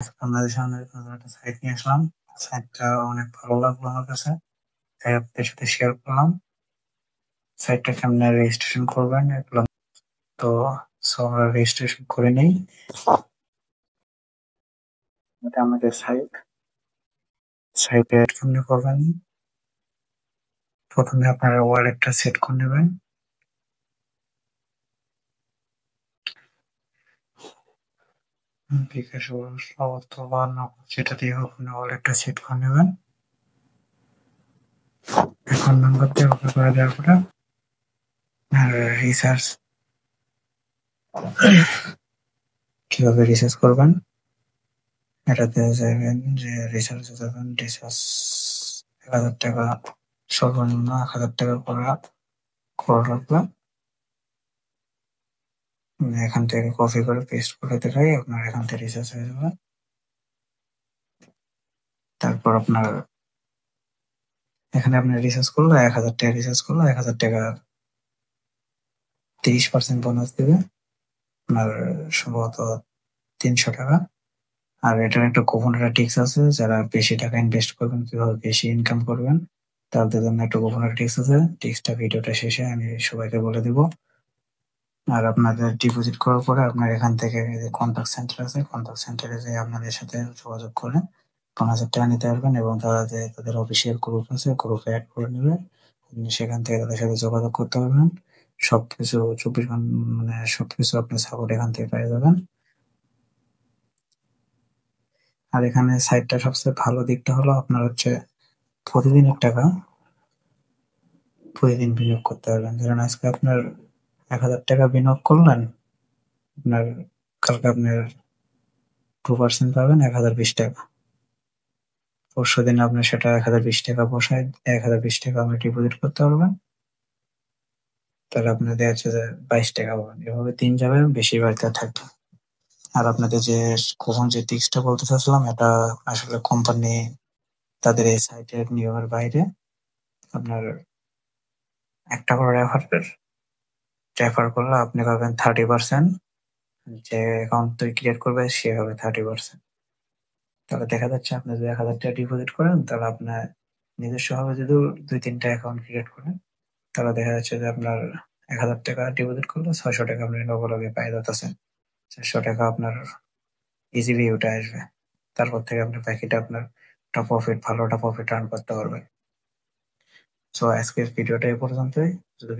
আপনাদের সামনে নতুন একটা সাইট নিয়ে আসলাম। সাইটটা অনেক ভালো লাগলো আমার কাছে, তাই আপনাদের সাথে শেয়ার করলাম। সাইটটা কেমনে রেজিস্ট্রেশন করবেন এগুলো। তো আমরা রেজিস্ট্রেশন করে নেই। এটা আমাদের সাইটে কেমনে করবেন, প্রথমে আপনারা ওয়ালেটটা সেট করে নেবেন। বিকাশ অথবা নগদ যেটা দিয়ে হোক আপনি ওয়ালেটটা সেট করে নেবেন। অ্যাকাউন্ট নাম্বার দিয়ে ওকে করে দেওয়ার পরে আর রিচার্জ কিভাবে রিচার্জ করবেন এটাতে যাবেন, যে রিচার্জে যাবেন। রিচার্জ ১,০০০ টাকা, সর্বনিম্ন ১,০০০ টাকা করা লাগবে। এখান থেকে কপি করে পেস্ট করে দিলেই আপনার এখান থেকে রিচার্জ হয়ে যাবে। তারপর আপনার এখানে আপনি রিচার্জ করলে ১,০০০ টাকা রিচার্জ করলে ১,০০০ টাকা ৩০% বোনাস দেবে। আপনার সম্ভবত ৩০০ টাকা। আর এটার একটা গোপন একটা টিপস আছে, যারা বেশি টাকা ইনভেস্ট করবেন, কিভাবে বেশি ইনকাম করবেন তাদের জন্য একটা গোপন একটা টিপস আছে। টিপসটা ভিডিওটা শেষে আমি সবাইকে বলে দিব। আর আপনাদের ডিপোজিট করার পরে আপনার এখান থেকে যে কন্টাক্ট সেন্টার আছে, কন্টাক্ট সেন্টারে যে আপনাদের সাথে যোগাযোগ করে ৫,০০০ টাকা নিতে পারবেন, এবং তারা যে তাদের অফিসিয়াল গ্রুপ আছে গ্রুপে অ্যাড করে নেবে। আপনি সেখান থেকে তাদের সাথে যোগাযোগ করতে পারবেন। সবকিছু ২৪ ঘন্টা, মানে সবকিছু আপনি সাপোর্ট এখান থেকে পেয়ে যাবেন। আর এখানে সাইটটা সবচেয়ে ভালো দিকটা হলো আপনার হচ্ছে প্রতিদিনের টাকা প্রতিদিন বিনিয়োগ করতে পারবেন। ধরেন আজকে আপনার ১,০০০ টাকা বিনিয়োগ করলেন, আপনার কালকে আপনার 2% পাবেন ১,০২০ টাকা। পরশুদিন আপনি সেটা ১,০২০ টাকা বসায় ১,০২০ টাকা আপনি ডিপোজিট করতে পারবেন। তাহলে আপনার দেখা যাচ্ছে যে ২২ টাকা পাবেন। এভাবে দিন যাবে, বেশি বাড়তে থাকবে। আর আপনাদের যে কখন যে টিপসটা বলতে চাচ্ছিলাম, এটা আসলে কোম্পানি তাদের এই সাইটের নিয়মের বাইরে। আপনার একটা করে রেফার করলে আপনি পাবেন 30%। যে অ্যাকাউন্ট ক্রিয়েট করবে সে হবে 30%। তাহলে দেখা যাচ্ছে আপনি যদি ১,০০০ টাকা ডিপোজিট করেন, তাহলে আপনার নিজস্ব ভাবে যদি ২-৩টা অ্যাকাউন্ট ক্রিয়েট করেন, তাহলে দেখা যাচ্ছে যে আপনার ১,০০০ টাকা ডিপোজিট করলে ৬০০ টাকা আপনি লগে লগে পেয়ে যাচ্ছেন। ৪০০ টাকা আপনার ইজিলি উঠে আসবে। তারপর থেকে আপনি বাকিটা আপনার একটা প্রফিট, ভালো একটা প্রফিট আর্ন করতে পারবেন। সো আজকের ভিডিওটা এই পর্যন্তই। যদি